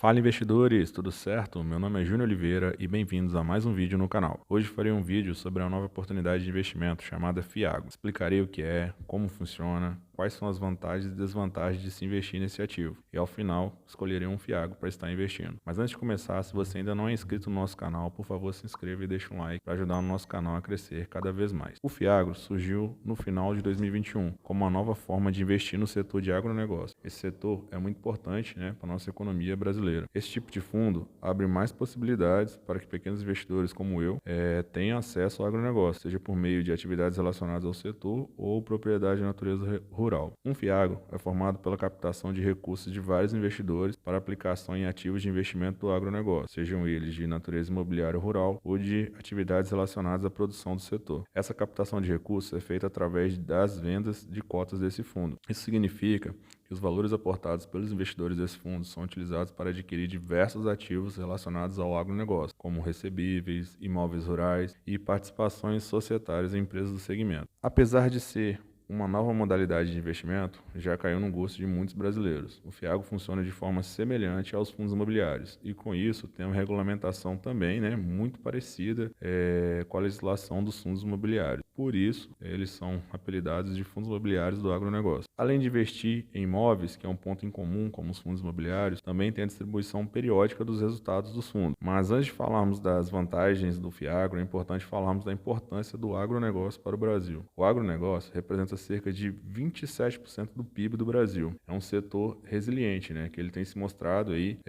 Fala investidores, tudo certo? Meu nome é Júnior Oliveira e bem-vindos a mais um vídeo no canal. Hoje farei um vídeo sobre a nova oportunidade de investimento chamada Fiagro. Explicarei o que é, como funciona, quais são as vantagens e desvantagens de se investir nesse ativo. E ao final, escolherei um Fiagro para estar investindo. Mas antes de começar, se você ainda não é inscrito no nosso canal, por favor se inscreva e deixe um like para ajudar o nosso canal a crescer cada vez mais. O Fiagro surgiu no final de 2021 como uma nova forma de investir no setor de agronegócio. Esse setor é muito importante, para a nossa economia brasileira. Esse tipo de fundo abre mais possibilidades para que pequenos investidores como eu tenham acesso ao agronegócio, seja por meio de atividades relacionadas ao setor ou propriedade de natureza rural. Um Fiagro é formado pela captação de recursos de vários investidores para aplicação em ativos de investimento do agronegócio, sejam eles de natureza imobiliária rural ou de atividades relacionadas à produção do setor. Essa captação de recursos é feita através das vendas de cotas desse fundo. Isso significa que os valores aportados pelos investidores desse fundo são utilizados para adquirir diversos ativos relacionados ao agronegócio, como recebíveis, imóveis rurais e participações societárias em empresas do segmento. Apesar de ser uma nova modalidade de investimento, já caiu no gosto de muitos brasileiros. O Fiagro funciona de forma semelhante aos fundos imobiliários e, com isso, tem uma regulamentação também muito parecida com a legislação dos fundos imobiliários. Por isso, eles são apelidados de fundos imobiliários do agronegócio. Além de investir em imóveis, que é um ponto em comum como os fundos imobiliários, também tem a distribuição periódica dos resultados dos fundos. Mas antes de falarmos das vantagens do Fiagro, é importante falarmos da importância do agronegócio para o Brasil. O agronegócio representa cerca de 27% do PIB do Brasil. É um setor resiliente, que ele tem se mostrado aí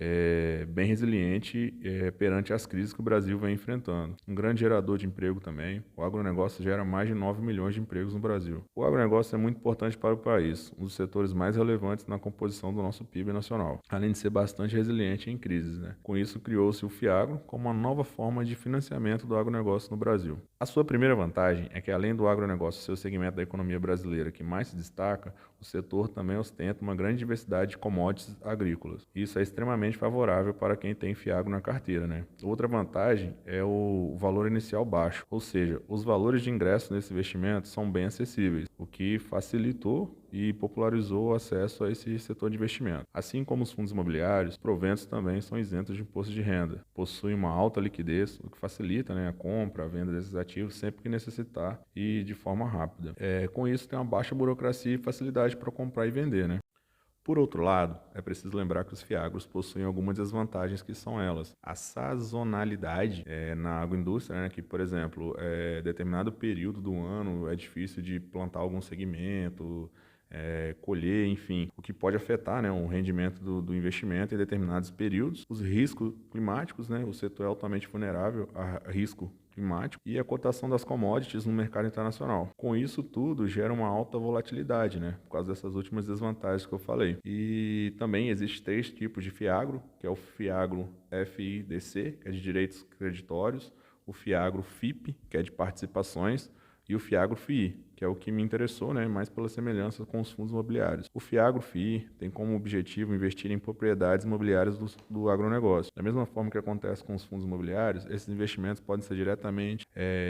bem resiliente perante as crises que o Brasil vem enfrentando. Um grande gerador de emprego também. O agronegócio gera mais de 9 milhões de empregos no Brasil. O agronegócio é muito importante para o país, um dos setores mais relevantes na composição do nosso PIB nacional, além de ser bastante resiliente em crises. Com isso, criou-se o Fiagro como uma nova forma de financiamento do agronegócio no Brasil. A sua primeira vantagem é que, além do agronegócio ser o segmento da economia brasileira que mais se destaca, o setor também ostenta uma grande diversidade de commodities agrícolas. Isso é extremamente favorável para quem tem Fiagro na carteira. Outra vantagem é o valor inicial baixo, ou seja, os valores de ingresso nesse investimento são bem acessíveis, o que facilitou e popularizou o acesso a esse setor de investimento. Assim como os fundos imobiliários, proventos também são isentos de imposto de renda. Possuem uma alta liquidez, o que facilita a compra, a venda desses ativos sempre que necessitar e de forma rápida. Com isso, tem uma baixa burocracia e facilidade para comprar e vender. Por outro lado, é preciso lembrar que os Fiagros possuem algumas desvantagens que são elas. A sazonalidade na agroindústria, que, por exemplo, determinado período do ano é difícil de plantar algum segmento, colher, enfim, o que pode afetar o rendimento do investimento em determinados períodos. Os riscos climáticos, o setor é altamente vulnerável a risco climático e a cotação das commodities no mercado internacional. Com isso tudo gera uma alta volatilidade, por causa dessas últimas desvantagens que eu falei. E também existem 3 tipos de Fiagro, que é o Fiagro FIDC, que é de direitos creditórios, o Fiagro FIP, que é de participações, e o Fiagro FII, que é o que me interessou, mais pela semelhança com os fundos imobiliários. O Fiagro FII tem como objetivo investir em propriedades imobiliárias do agronegócio. Da mesma forma que acontece com os fundos imobiliários, esses investimentos podem ser diretamente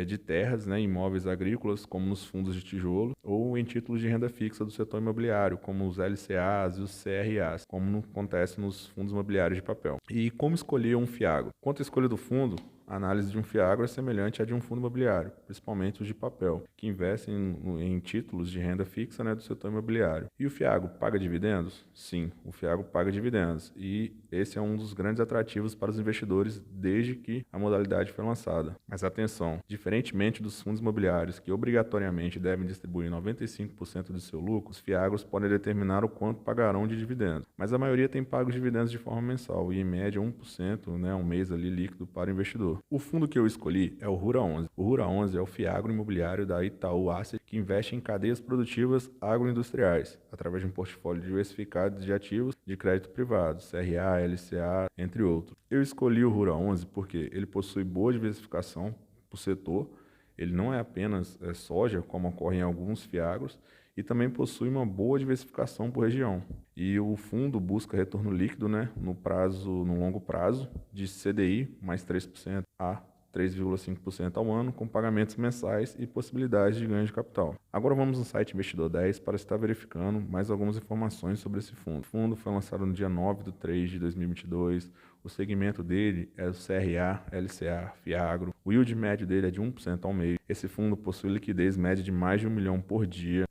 de terras, imóveis agrícolas, como nos fundos de tijolo, ou em títulos de renda fixa do setor imobiliário, como os LCAs e os CRAs, como acontece nos fundos imobiliários de papel. E como escolher um Fiagro? Quanto à escolha do fundo, a análise de um Fiagro é semelhante à de um fundo imobiliário, principalmente os de papel, que investem em títulos de renda fixa do setor imobiliário. E o Fiagro paga dividendos? Sim, o Fiagro paga dividendos. E esse é um dos grandes atrativos para os investidores desde que a modalidade foi lançada. Mas atenção, diferentemente dos fundos imobiliários, que obrigatoriamente devem distribuir 95% do seu lucro, os Fiagros podem determinar o quanto pagarão de dividendos. Mas a maioria tem pago dividendos de forma mensal e, em média, 1%, um mês ali líquido para o investidor. O fundo que eu escolhi é o Rura 11. O Rura 11 é o Fiagro imobiliário da Itaú Asset, que investe em cadeias produtivas agroindustriais, através de um portfólio diversificado de ativos de crédito privado, CRA, LCA, entre outros. Eu escolhi o Rura 11 porque ele possui boa diversificação para o setor, ele não é apenas soja, como ocorre em alguns Fiagros, e também possui uma boa diversificação por região. E o fundo busca retorno líquido no longo prazo de CDI mais 3% a 3,5% ao ano, com pagamentos mensais e possibilidades de ganho de capital. Agora vamos no site Investidor 10 para estar verificando mais algumas informações sobre esse fundo. O fundo foi lançado no dia 9/3/2022. O segmento dele é o CRA, LCA, Fiagro. O yield médio dele é de 1% ao mês. Esse fundo possui liquidez média de mais de 1 milhão por dia,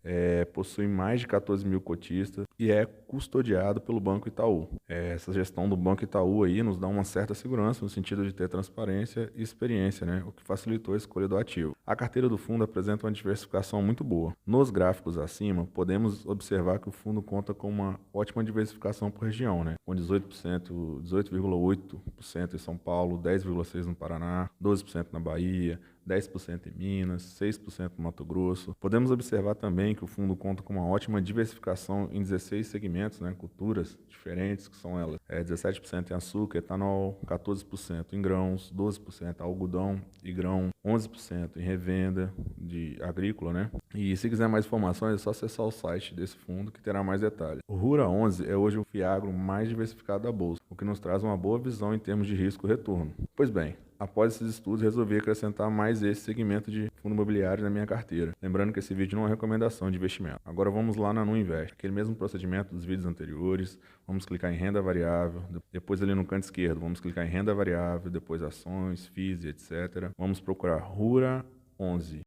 possui mais de 14 mil cotistas e é custodiado pelo Banco Itaú. Essa gestão do Banco Itaú aí nos dá uma certa segurança no sentido de ter transparência e experiência, né? O que facilitou a escolha do ativo. A carteira do fundo apresenta uma diversificação muito boa. Nos gráficos acima, podemos observar que o fundo conta com uma ótima diversificação por região, né? Com 18,8% em São Paulo, 10,6% no Paraná, 12% na Bahia, 10% em Minas, 6% no Mato Grosso. Podemos observar também que o fundo conta com uma ótima diversificação em 16 segmentos, né, culturas diferentes, que são elas 17% em açúcar, etanol, 14% em grãos, 12% algodão e grão, 11% em revenda de agrícola, né? E se quiser mais informações é só acessar o site desse fundo que terá mais detalhes. O Rura 11 é hoje o Fiagro mais diversificado da bolsa, o que nos traz uma boa visão em termos de risco-retorno. Pois bem, após esses estudos, resolvi acrescentar mais esse segmento de fundo imobiliário na minha carteira. Lembrando que esse vídeo não é recomendação de investimento. Agora vamos lá na Nuinvest. Aquele mesmo procedimento dos vídeos anteriores. Vamos clicar em renda variável. Depois ali no canto esquerdo, vamos clicar em renda variável, depois ações, FIIs, etc. Vamos procurar Rura 11.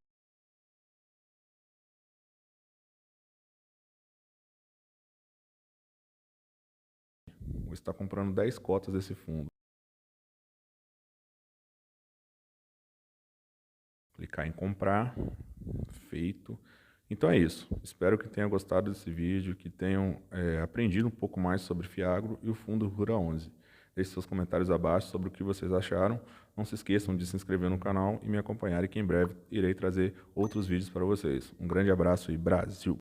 Vou estar comprando 10 cotas desse fundo. Clicar em comprar, feito. Então é isso. Espero que tenham gostado desse vídeo, que tenham aprendido um pouco mais sobre Fiagro e o fundo Rura 11. Deixe seus comentários abaixo sobre o que vocês acharam. Não se esqueçam de se inscrever no canal e me acompanharem, que em breve irei trazer outros vídeos para vocês. Um grande abraço e Brasil!